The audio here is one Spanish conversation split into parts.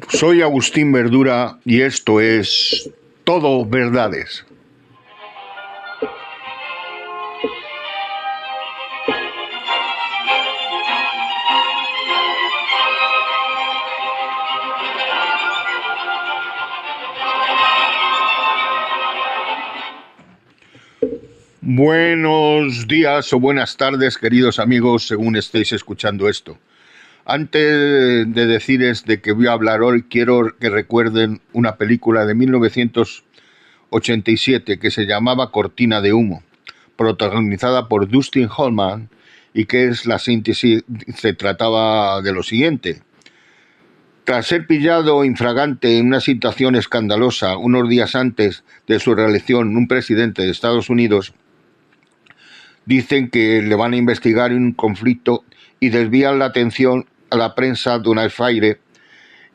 Soy Agustín Verdura y esto es Todo Verdades. Buenos días o buenas tardes, queridos amigos, según estéis escuchando esto. Antes de decirles de que voy a hablar hoy, quiero que recuerden una película de 1987 que se llamaba Cortina de Humo, protagonizada por Dustin Hoffman, y que es la síntesis. Se trataba de lo siguiente. Tras ser pillado infragante en una situación escandalosa unos días antes de su reelección, un presidente de Estados Unidos, dicen que le van a investigar un conflicto y desvían la atención a la prensa de un alfaire,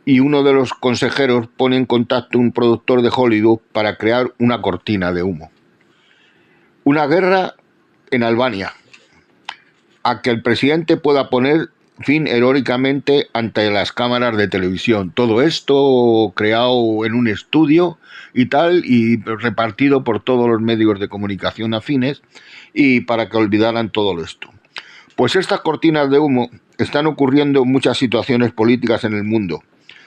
y uno de los consejeros pone en contacto a un productor de Hollywood para crear una cortina de humo. Una guerra en Albania, a que el presidente pueda poner fin heroicamente ante las cámaras de televisión. Todo esto creado en un estudio y tal, y repartido por todos los medios de comunicación afines, y para que olvidaran todo esto. Pues estas cortinas de humo están ocurriendo en muchas situaciones políticas en el mundo,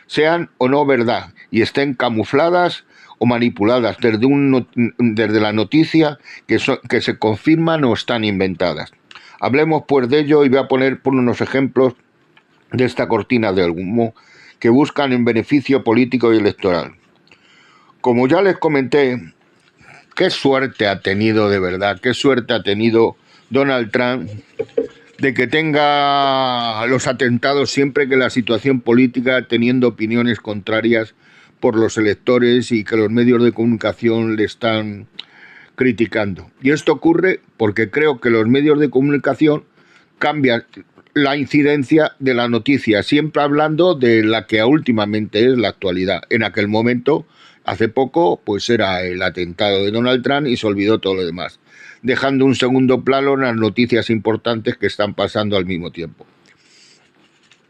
sean o no verdad, y estén camufladas o manipuladas desde la noticia que se confirman o están inventadas. Hablemos pues de ello y voy a poner por unos ejemplos de esta cortina de humo que buscan en beneficio político y electoral. Como ya les comenté, qué suerte ha tenido de verdad, qué suerte ha tenido Donald Trump de que tenga los atentados siempre que la situación política, teniendo opiniones contrarias por los electores y que los medios de comunicación le están criticando. Y esto ocurre porque creo que los medios de comunicación cambian la incidencia de la noticia, siempre hablando de la que últimamente es la actualidad. En aquel momento, hace poco, pues era el atentado de Donald Trump y se olvidó todo lo demás, dejando un segundo plano las noticias importantes que están pasando al mismo tiempo.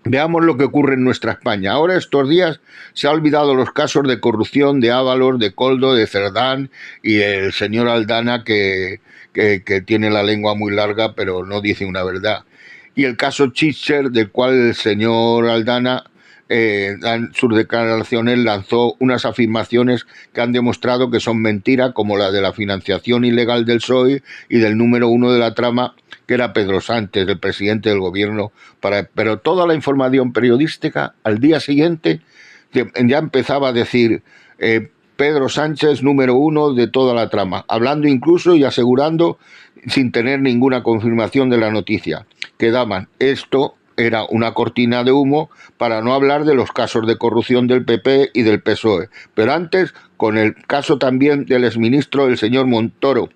Veamos lo que ocurre en nuestra España. Ahora, estos días, se ha olvidado los casos de corrupción de Ábalos, de Koldo, de Cerdán y el señor Aldana, que tiene la lengua muy larga, pero no dice una verdad. Y el caso Chichester, del cual el señor Aldana, en sus declaraciones, lanzó unas afirmaciones que han demostrado que son mentiras, como la de la financiación ilegal del PSOE y del número uno de la trama, que era Pedro Sánchez, el presidente del gobierno. Pero toda la información periodística, al día siguiente, ya empezaba a decir Pedro Sánchez, número uno de toda la trama, hablando incluso y asegurando, sin tener ninguna confirmación de la noticia, que daban esto era una cortina de humo para no hablar de los casos de corrupción del PP y del PSOE. Pero antes, con el caso también del exministro, el señor Montoro,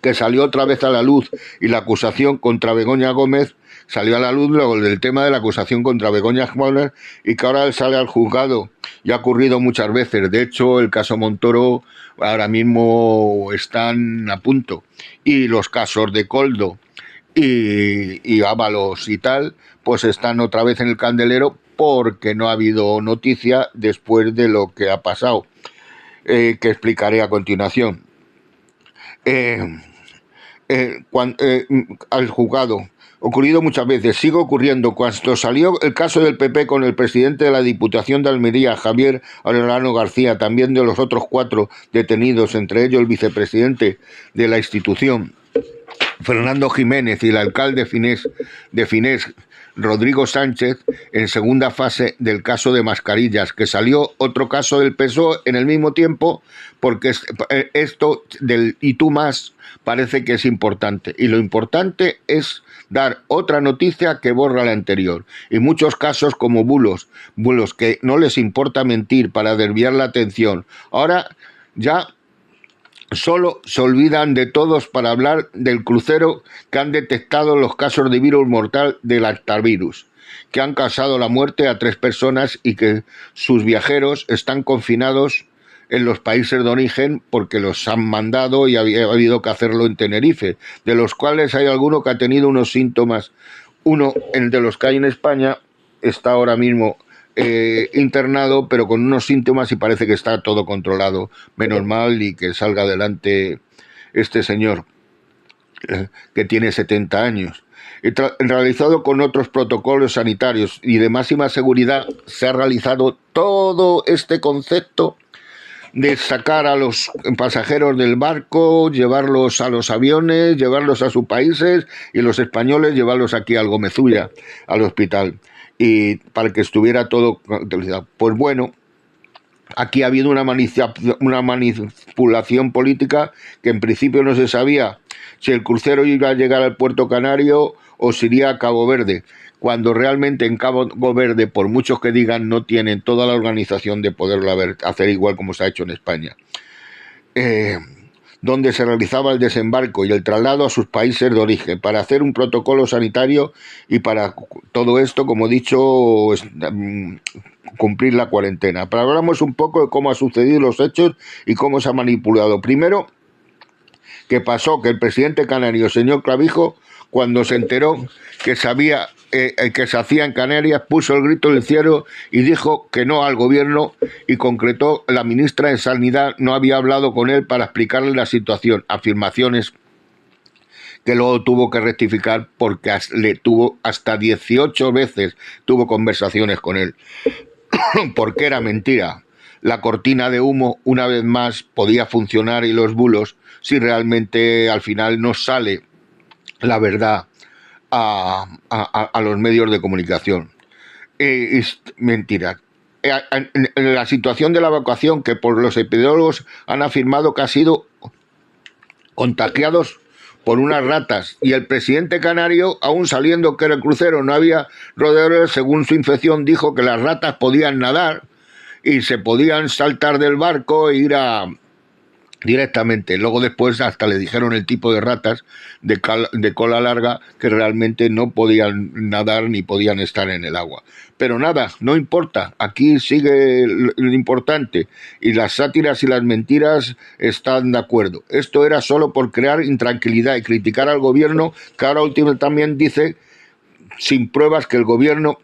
que salió otra vez a la luz, y la acusación contra Begoña Gómez, salió a la luz luego del tema de la acusación contra Begoña Gómez, y que ahora sale al juzgado, y ha ocurrido muchas veces. De hecho, el caso Montoro ahora mismo están a punto, y los casos de Koldo y Ábalos y tal, pues están otra vez en el candelero porque no ha habido noticia después de lo que ha pasado, que explicaré a continuación. Al juzgado, ocurrido muchas veces, sigue ocurriendo. Cuando salió el caso del PP con el presidente de la Diputación de Almería, Javier Arellano García, también de los otros 4 detenidos, entre ellos el vicepresidente de la institución, Fernando Jiménez, y el alcalde de Finés, Rodrigo Sánchez, en segunda fase del caso de mascarillas, que salió otro caso del PSOE en el mismo tiempo, porque esto del y tú más parece que es importante, y lo importante es dar otra noticia que borra la anterior. Y muchos casos como bulos que no les importa mentir para desviar la atención. Ahora ya Solo se olvidan de todos para hablar del crucero que han detectado los casos de virus mortal del lactavirus, que han causado la muerte a 3 personas y que sus viajeros están confinados en los países de origen porque los han mandado y ha habido que hacerlo en Tenerife, de los cuales hay alguno que ha tenido unos síntomas. Uno, el de los que hay en España, está ahora mismo internado, pero con unos síntomas y parece que está todo controlado. Menos mal y que salga adelante este señor, que tiene 70 años. Realizado con otros protocolos sanitarios y de máxima seguridad, se ha realizado todo este concepto de sacar a los pasajeros del barco, llevarlos a los aviones, llevarlos a sus países y los españoles llevarlos aquí al Gómez-Ulla, al hospital, y para que estuviera todo. Pues bueno, aquí ha habido una manipulación política que en principio no se sabía si el crucero iba a llegar al puerto canario o se iría a Cabo Verde, cuando realmente en Cabo Verde, por muchos que digan, no tienen toda la organización de poderlo hacer igual como se ha hecho en España. Donde se realizaba el desembarco y el traslado a sus países de origen para hacer un protocolo sanitario y para todo esto, como he dicho, cumplir la cuarentena. Pero hablamos un poco de cómo han sucedido los hechos y cómo se ha manipulado. Primero, que pasó que el presidente canario, señor Clavijo, cuando se enteró que sabía que se hacía en Canarias, puso el grito del cielo y dijo que no al gobierno, y concretó, la ministra de Sanidad no había hablado con él para explicarle la situación. Afirmaciones que luego tuvo que rectificar porque le tuvo hasta 18 veces, tuvo conversaciones con él, porque era mentira. La cortina de humo, una vez más, podía funcionar, y los bulos, si realmente al final no sale la verdad a los medios de comunicación. Es mentira. En la situación de la evacuación, que por los epidemiólogos han afirmado que ha sido contagiados por unas ratas, y el presidente canario, aún saliendo que en el crucero no había roedores, según su infección, dijo que las ratas podían nadar y se podían saltar del barco e ir directamente. Luego después hasta le dijeron el tipo de ratas de cola larga que realmente no podían nadar ni podían estar en el agua. Pero nada, no importa, aquí sigue lo importante, y las sátiras y las mentiras están de acuerdo. Esto era solo por crear intranquilidad y criticar al gobierno, que ahora último también dice, sin pruebas, que el gobierno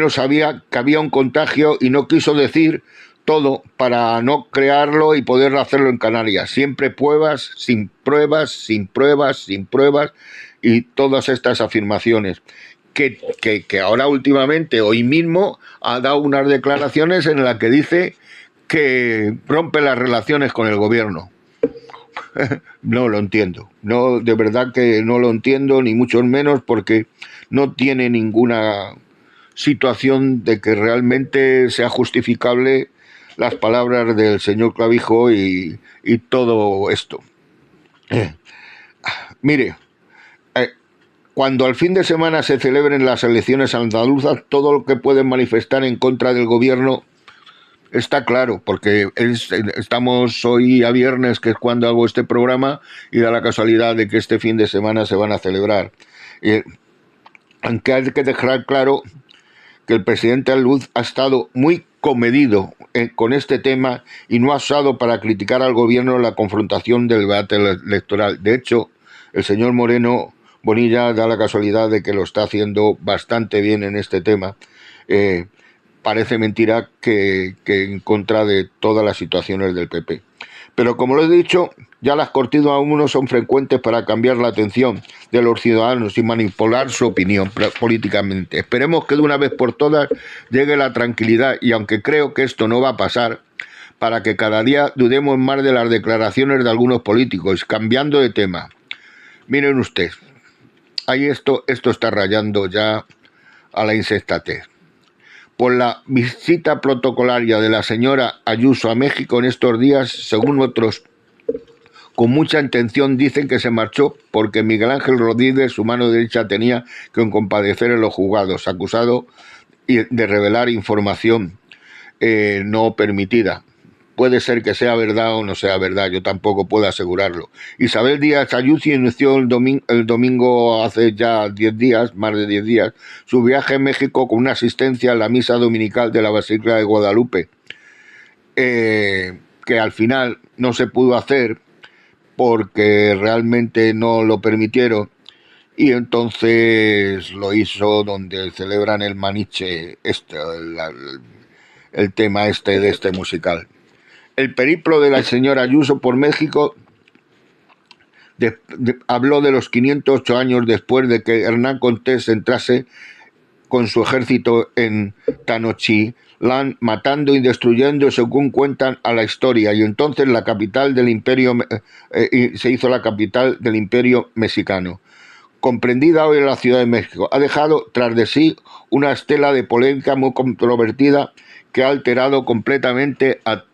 sabía que había un contagio y no quiso decir todo para no crearlo y poder hacerlo en Canarias. Siempre pruebas, sin pruebas, sin pruebas, sin pruebas, y todas estas afirmaciones. Que ahora últimamente, hoy mismo, ha dado unas declaraciones en las que dice que rompe las relaciones con el gobierno. No lo entiendo. No, de verdad que no lo entiendo, ni mucho menos, porque no tiene ninguna situación de que realmente sea justificable las palabras del señor Clavijo y todo esto. Mire, cuando al fin de semana se celebren las elecciones andaluzas, todo lo que pueden manifestar en contra del gobierno está claro, porque estamos hoy a viernes, que es cuando hago este programa, y da la casualidad de que este fin de semana se van a celebrar. Aunque hay que dejar claro que el presidente andaluz ha estado muy comedido con este tema y no ha usado para criticar al gobierno la confrontación del debate electoral. De hecho, el señor Moreno Bonilla da la casualidad de que lo está haciendo bastante bien en este tema. Parece mentira que en contra de todas las situaciones del PP. Pero como lo he dicho, ya las cortinas de humo son frecuentes para cambiar la atención de los ciudadanos y manipular su opinión políticamente. Esperemos que de una vez por todas llegue la tranquilidad, y aunque creo que esto no va a pasar, para que cada día dudemos más de las declaraciones de algunos políticos. Cambiando de tema, miren ustedes, ahí esto está rayando ya a la insensatez. Por la visita protocolaria de la señora Ayuso a México en estos días, según otros con mucha intención dicen que se marchó porque Miguel Ángel Rodríguez, su mano derecha, tenía que comparecer en los juzgados, acusado de revelar información no permitida. puede ser que sea verdad o no sea verdad, yo tampoco puedo asegurarlo. Isabel Díaz Ayuso inició el domingo hace ya 10 días, más de 10 días, su viaje en México con una asistencia a la misa dominical de la Basílica de Guadalupe, que al final no se pudo hacer porque realmente no lo permitieron, y entonces lo hizo donde celebran el Maniche, el tema de este musical. El periplo de la señora Ayuso por México habló de los 508 años después de que Hernán Cortés entrase con su ejército en Tenochtitlán, matando y destruyendo, según cuentan, a la historia, y entonces la capital del imperio se hizo la capital del imperio mexicano. Comprendida hoy en la Ciudad de México, ha dejado tras de sí una estela de polémica muy controvertida que ha alterado completamente a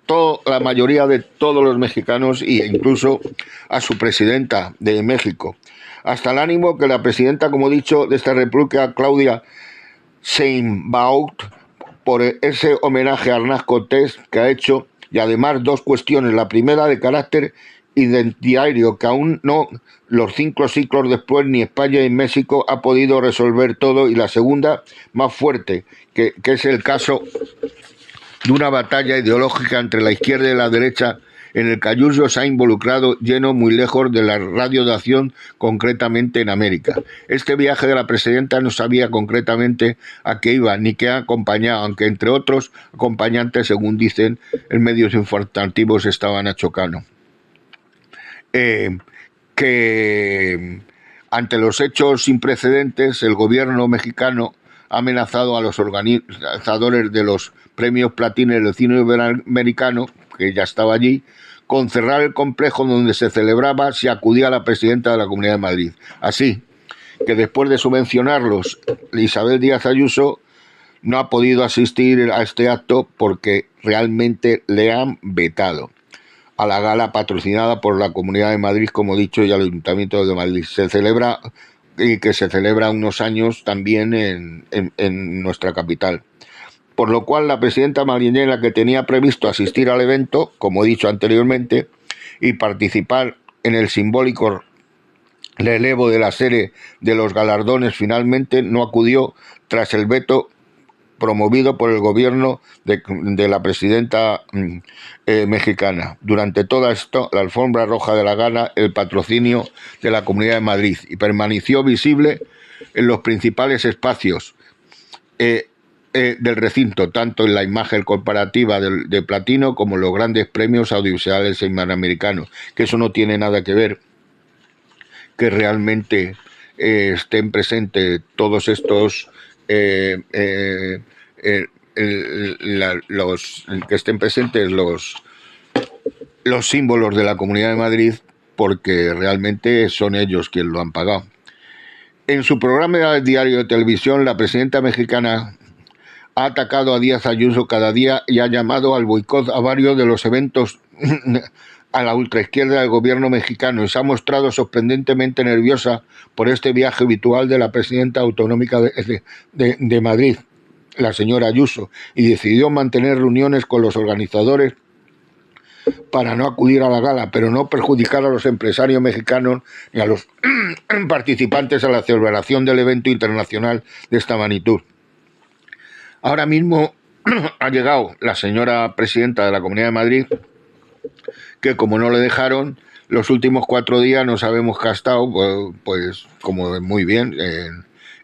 la mayoría de todos los mexicanos e incluso a su presidenta de México. Hasta el ánimo que la presidenta, como he dicho, de esta república, Claudia Sheinbaum, por ese homenaje a Hernán Cortés que ha hecho, y además dos cuestiones. La primera, de carácter identitario, que aún no, los 5 siglos después, ni España ni México ha podido resolver todo, y la segunda, más fuerte, que es el caso de una batalla ideológica entre la izquierda y la derecha, en el que Ayuso se ha involucrado lleno muy lejos de la radio de acción, concretamente en América. Este viaje de la presidenta no sabía concretamente a qué iba, ni qué acompañaba, aunque entre otros acompañantes, según dicen en medios informativos, estaban a Chocano. Que ante los hechos sin precedentes, el gobierno mexicano ha amenazado a los organizadores de los premios Platines del cine iberoamericano, que ya estaba allí, con cerrar el complejo donde se celebraba si acudía la presidenta de la Comunidad de Madrid. Así que después de subvencionarlos, Isabel Díaz Ayuso no ha podido asistir a este acto porque realmente le han vetado a la gala patrocinada por la Comunidad de Madrid, como he dicho, y al Ayuntamiento de Madrid. Se celebra, y que se celebra unos años también en nuestra capital. Por lo cual la presidenta Marinela, que tenía previsto asistir al evento, como he dicho anteriormente, y participar en el simbólico relevo de la serie de los galardones, finalmente no acudió tras el veto promovido por el gobierno de la presidenta mexicana. Durante todo esto, la alfombra roja de la gala, el patrocinio de la Comunidad de Madrid, y permaneció visible en los principales espacios del recinto, tanto en la imagen corporativa de platino como en los grandes premios audiovisuales iberoamericanos, que eso no tiene nada que ver que realmente estén presentes todos estos que estén presentes los símbolos de la Comunidad de Madrid, porque realmente son ellos quienes lo han pagado. En su programa diario de televisión, la presidenta mexicana ha atacado a Díaz Ayuso cada día y ha llamado al boicot a varios de los eventos a la ultraizquierda del gobierno mexicano, y se ha mostrado sorprendentemente nerviosa por este viaje habitual de la presidenta autonómica de Madrid, la señora Ayuso, y decidió mantener reuniones con los organizadores para no acudir a la gala, pero no perjudicar a los empresarios mexicanos ni a los participantes a la celebración del evento internacional de esta magnitud. Ahora mismo ha llegado la señora presidenta de la Comunidad de Madrid, que como no le dejaron, los últimos 4 días nos habemos gastado, pues como muy bien,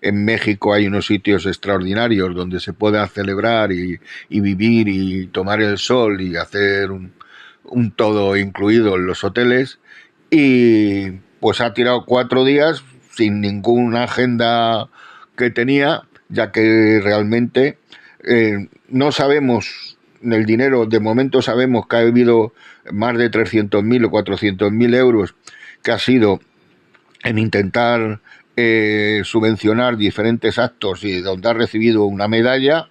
en México hay unos sitios extraordinarios donde se pueda celebrar y vivir y tomar el sol y hacer un todo incluido en los hoteles, y pues ha tirado 4 días sin ninguna agenda que tenía, ya que realmente no sabemos el dinero. De momento sabemos que ha habido más de 300.000 o 400.000 euros que ha sido en intentar subvencionar diferentes actos y donde ha recibido una medalla,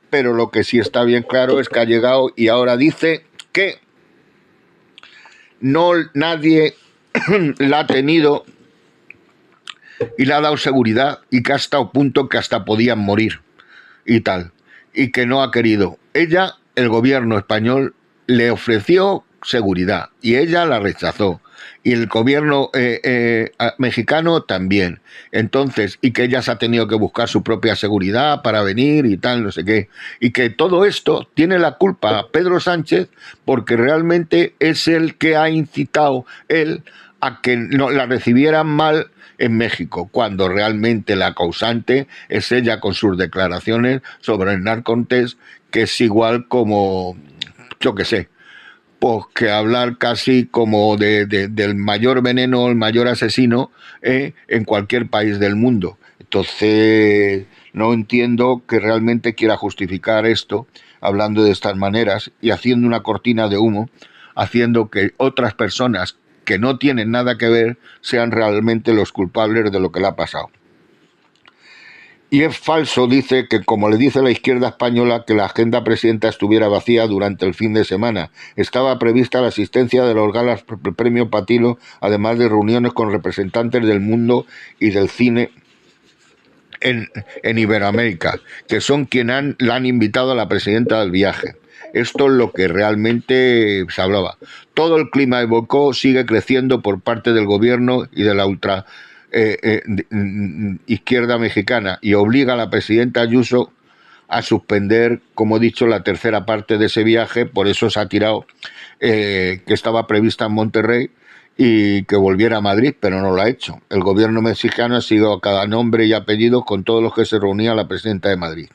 pero lo que sí está bien claro es que ha llegado y ahora dice que no, nadie la ha tenido y le ha dado seguridad, y que ha estado a punto que hasta podían morir y tal, y que no ha querido. Ella, el gobierno español, le ofreció seguridad y ella la rechazó. Y el gobierno mexicano también. Entonces, y que ella se ha tenido que buscar su propia seguridad para venir y tal, no sé qué. Y que todo esto tiene la culpa Pedro Sánchez porque realmente es el que ha incitado él a que no la recibieran mal en México, cuando realmente la causante es ella con sus declaraciones sobre el narcotés, que es igual como, yo qué sé, pues que hablar casi como del mayor veneno, el mayor asesino en cualquier país del mundo. Entonces, no entiendo que realmente quiera justificar esto hablando de estas maneras y haciendo una cortina de humo, haciendo que otras personas que no tienen nada que ver sean realmente los culpables de lo que le ha pasado. Y es falso, dice, que como le dice la izquierda española, que la agenda presidenta estuviera vacía durante el fin de semana. Estaba prevista la asistencia de los galas del Premio Patino, además de reuniones con representantes del mundo y del cine en Iberoamérica, que son quienes la han invitado a la presidenta del viaje. Esto es lo que realmente se hablaba. Todo el clima de boicot sigue creciendo por parte del gobierno y de la ultra izquierda mexicana y obliga a la presidenta Ayuso a suspender, como he dicho, la tercera parte de ese viaje. Por eso se ha tirado, que estaba prevista en Monterrey, y que volviera a Madrid, pero no lo ha hecho. El gobierno mexicano ha sido a cada nombre y apellido con todos los que se reunía la presidenta de Madrid.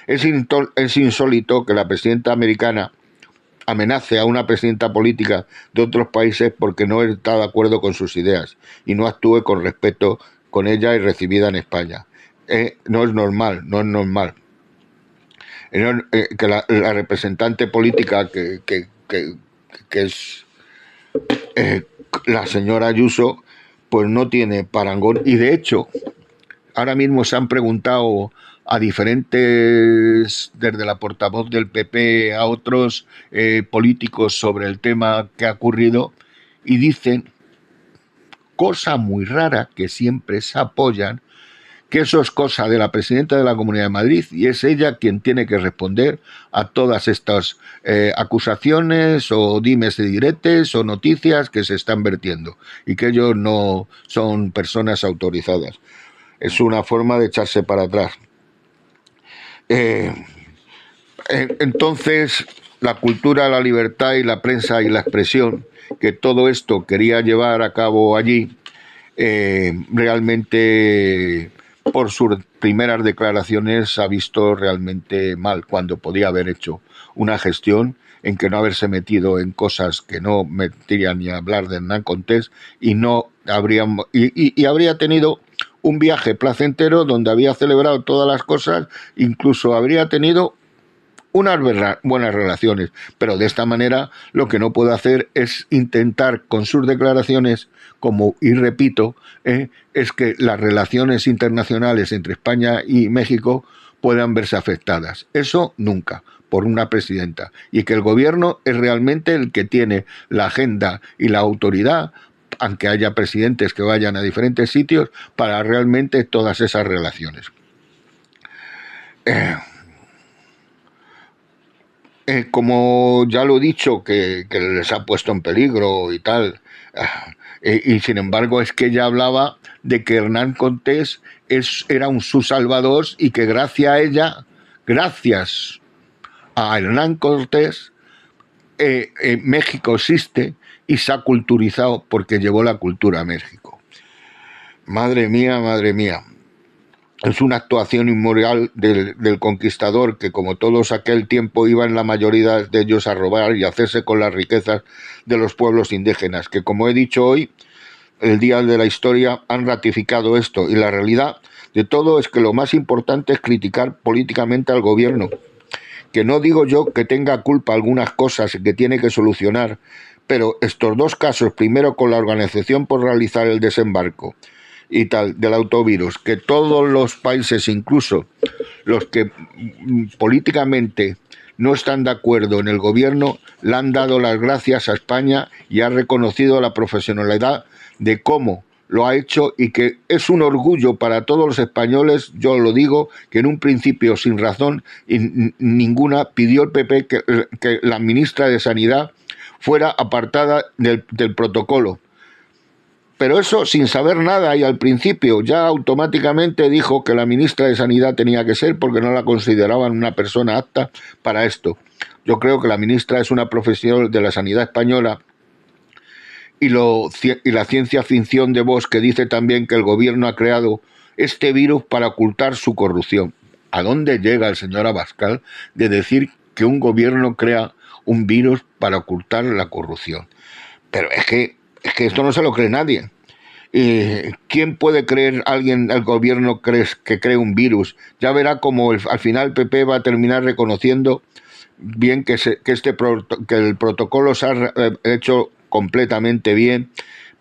Es insólito que la presidenta americana amenace a una presidenta política de otros países porque no está de acuerdo con sus ideas y no actúe con respeto con ella y recibida en España. No es normal, no es normal. Que la representante política que es la señora Ayuso, pues no tiene parangón. Y de hecho, ahora mismo se han preguntado a diferentes, desde la portavoz del PP a otros políticos sobre el tema que ha ocurrido, y dicen, cosa muy rara, que siempre se apoyan, que eso es cosa de la presidenta de la Comunidad de Madrid y es ella quien tiene que responder a todas estas acusaciones o dimes y diretes o noticias que se están vertiendo y que ellos no son personas autorizadas. Es una forma de echarse para atrás. Entonces, la cultura, la libertad y la prensa y la expresión, que todo esto quería llevar a cabo allí, realmente por sus primeras declaraciones se ha visto realmente mal, cuando podía haber hecho una gestión en que no haberse metido en cosas que no meterían ni a hablar de Hernán Cortés y no habrían y habría tenido un viaje placentero donde había celebrado todas las cosas, incluso habría tenido unas buenas relaciones, pero de esta manera lo que no puedo hacer es intentar con sus declaraciones, como y repito, es que las relaciones internacionales entre España y México puedan verse afectadas. Eso nunca, por una presidenta. Y que el gobierno es realmente el que tiene la agenda y la autoridad, aunque haya presidentes que vayan a diferentes sitios, para realmente todas esas relaciones. Como ya lo he dicho, que les ha puesto en peligro y tal, y sin embargo es que ella hablaba de que Hernán Cortés era su salvador y que gracias a ella, gracias a Hernán Cortés, México existe y se ha culturizado porque llevó la cultura a México. Madre mía, madre mía. Es una actuación inmoral del conquistador que, como todos aquel tiempo, iban la mayoría de ellos a robar y a hacerse con las riquezas de los pueblos indígenas, que, como he dicho hoy, el día de la historia, han ratificado esto. Y la realidad de todo es que lo más importante es criticar políticamente al gobierno, que no digo yo que tenga culpa algunas cosas que tiene que solucionar, pero estos dos casos, primero con la organización por realizar el desembarco y tal, del autovirus, que todos los países, incluso los que políticamente no están de acuerdo en el gobierno, le han dado las gracias a España y ha reconocido la profesionalidad de cómo lo ha hecho y que es un orgullo para todos los españoles, yo lo digo, que en un principio sin razón ninguna pidió el PP que la ministra de Sanidad fuera apartada del protocolo. Pero eso sin saber nada, y al principio ya automáticamente dijo que la ministra de Sanidad tenía que ser porque no la consideraban una persona apta para esto. Yo creo que la ministra es una profesional de la sanidad española y la ciencia ficción de Vox, que dice también que el gobierno ha creado este virus para ocultar su corrupción. ¿A dónde llega el señor Abascal de decir que un gobierno crea un virus para ocultar la corrupción? Pero es que esto no se lo cree nadie. ¿Quién puede creer el gobierno que cree un virus? Ya verá como al final el PP va a terminar reconociendo bien que el protocolo se ha hecho completamente bien,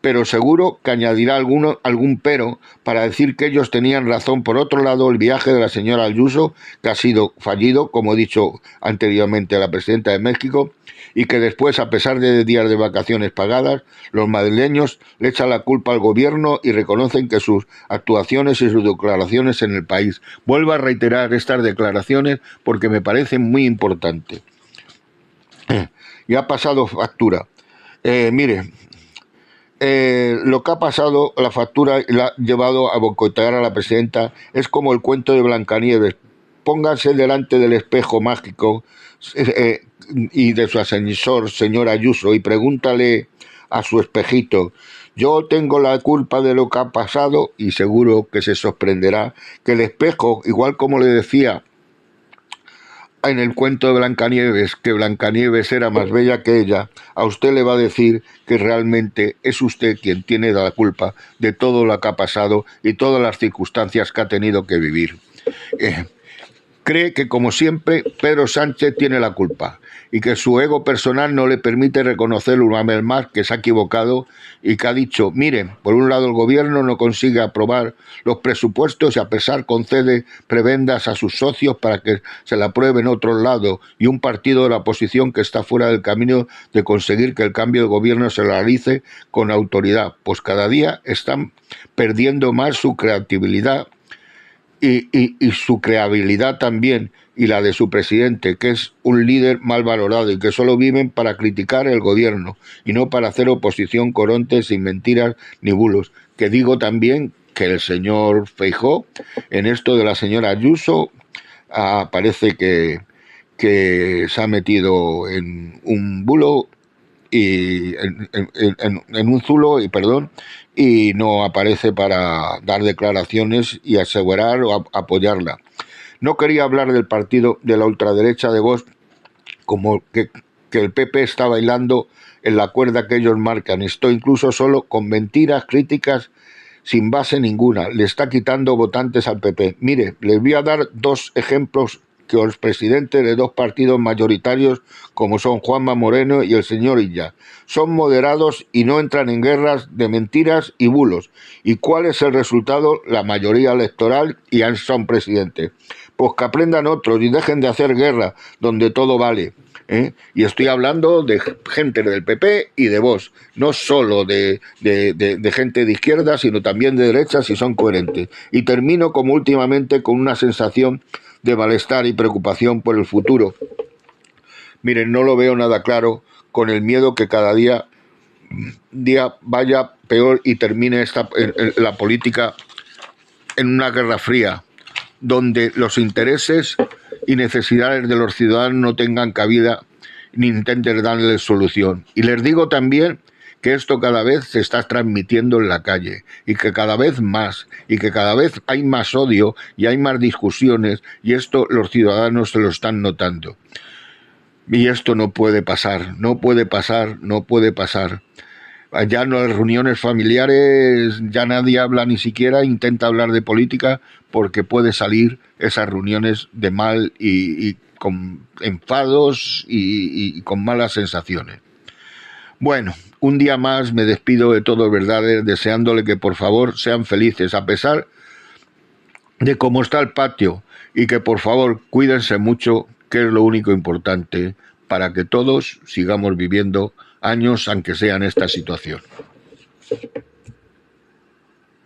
pero seguro que añadirá algún pero para decir que ellos tenían razón. Por otro lado, el viaje de la señora Ayuso, que ha sido fallido, como he dicho anteriormente a la presidenta de México, y que después, a pesar de días de vacaciones pagadas, los madrileños le echan la culpa al gobierno y reconocen que sus actuaciones y sus declaraciones en el país. Vuelvo a reiterar estas declaraciones porque me parecen muy importantes. Y ha pasado factura. Mire, lo que ha pasado, la factura la ha llevado a boicotear a la presidenta, es como el cuento de Blancanieves. Póngase delante del espejo mágico y de su ascensor, señora Ayuso, y pregúntale a su espejito: yo tengo la culpa de lo que ha pasado, y seguro que se sorprenderá que el espejo, igual como le decía en el cuento de Blancanieves, que Blancanieves era más bella que ella, a usted le va a decir que realmente es usted quien tiene la culpa de todo lo que ha pasado y todas las circunstancias que ha tenido que vivir. Cree que, como siempre, Pedro Sánchez tiene la culpa y que su ego personal no le permite reconocer una vez más que se ha equivocado y que ha dicho: miren, por un lado el gobierno no consigue aprobar los presupuestos y a pesar concede prebendas a sus socios para que se la aprueben en otro lado, y un partido de la oposición que está fuera del camino de conseguir que el cambio de gobierno se realice con autoridad, pues cada día están perdiendo más su creatividad y su creabilidad también, y la de su presidente, que es un líder mal valorado y que solo viven para criticar el gobierno y no para hacer oposición coronte sin mentiras ni bulos. Que digo también que el señor Feijóo, en esto de la señora Ayuso, parece que se ha metido en un bulo y en un zulo, y no aparece para dar declaraciones y asegurar o apoyarla. No quería hablar del partido de la ultraderecha de Vox, como que el PP está bailando en la cuerda que ellos marcan. Esto incluso solo con mentiras, críticas sin base ninguna. Le está quitando votantes al PP. Mire, les voy a dar dos ejemplos que los presidentes de dos partidos mayoritarios, como son Juanma Moreno y el señor Illa, son moderados y no entran en guerras de mentiras y bulos. ¿Y cuál es el resultado? La mayoría electoral, y son presidentes. Pues que aprendan otros y dejen de hacer guerra donde todo vale. Y estoy hablando de gente del PP y de Vox, no solo de gente de izquierda, sino también de derecha, si son coherentes. Y termino, como últimamente, con una sensación de malestar y preocupación por el futuro. Miren, no lo veo nada claro, con el miedo que cada día vaya peor y termine la política en una guerra fría, donde los intereses y necesidades de los ciudadanos no tengan cabida ni intenten darles solución. Y les digo también que esto cada vez se está transmitiendo en la calle, y que cada vez más, y que cada vez hay más odio y hay más discusiones, y esto los ciudadanos se lo están notando. Y esto no puede pasar, no puede pasar, no puede pasar. Ya en las reuniones familiares ya nadie habla, ni siquiera intenta hablar de política, porque puede salir esas reuniones de mal y con enfados y con malas sensaciones. Bueno, un día más me despido de todos, verdades, deseándole que por favor sean felices a pesar de cómo está el patio, y que por favor cuídense mucho, que es lo único importante para que todos sigamos viviendo años, aunque sea en esta situación.